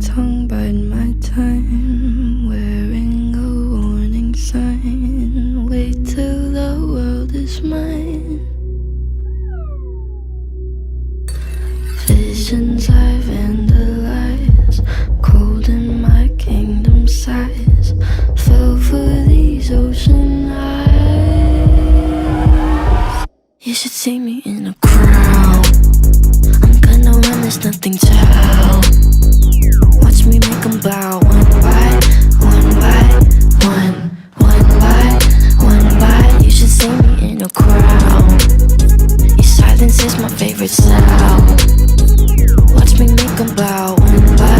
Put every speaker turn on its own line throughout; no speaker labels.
tongue, bide my time, wearing a warning sign. Wait till the world is mine. Visions I vandalize, cold in my kingdom size. Fell for these ocean eyes. You should see me in a crowd. I'm gonna run, there's nothing to help. Watch me make them bow, one by one by one, one by one by. You should see me in a crowd. Your silence is my favorite sound. Watch me make them bow, one by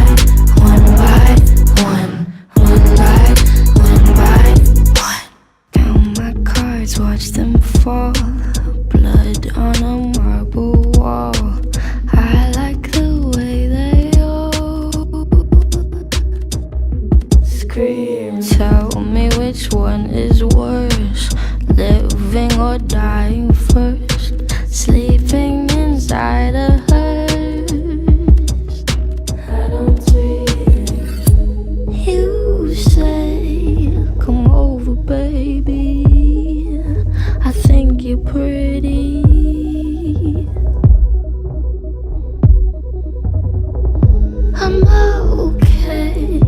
one by one, one by one by one. Count my cards, watch them fall. Blood on a marble wall. I like the way they all scream. Tell me which one is worse, living or dying first. Sleeping inside a hearse. I don't dream. You say, come over, baby. I think you're pretty. I'm okay,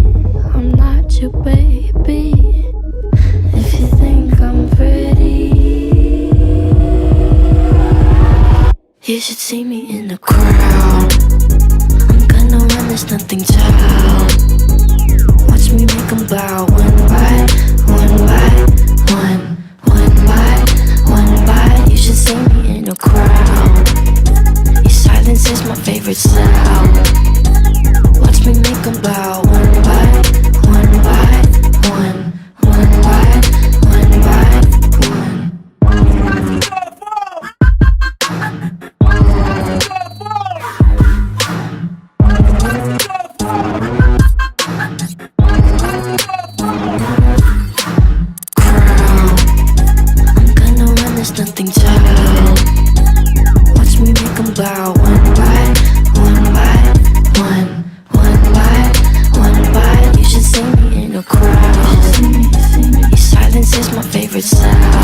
I'm not your baby. If you think I'm pretty, you should see me in the crowd. I'm gonna run, there's nothing to help. Watch me make them bow, one by one by one, one by one by. You should see me in a crowd. Your silence is my favorite sound. Watch me make them bow, one by one by one, one by one by one. Nothing to help. Watch me make them bow, one by one by one, one by one by. You should see me in a crowd. Your silence is my favorite sound.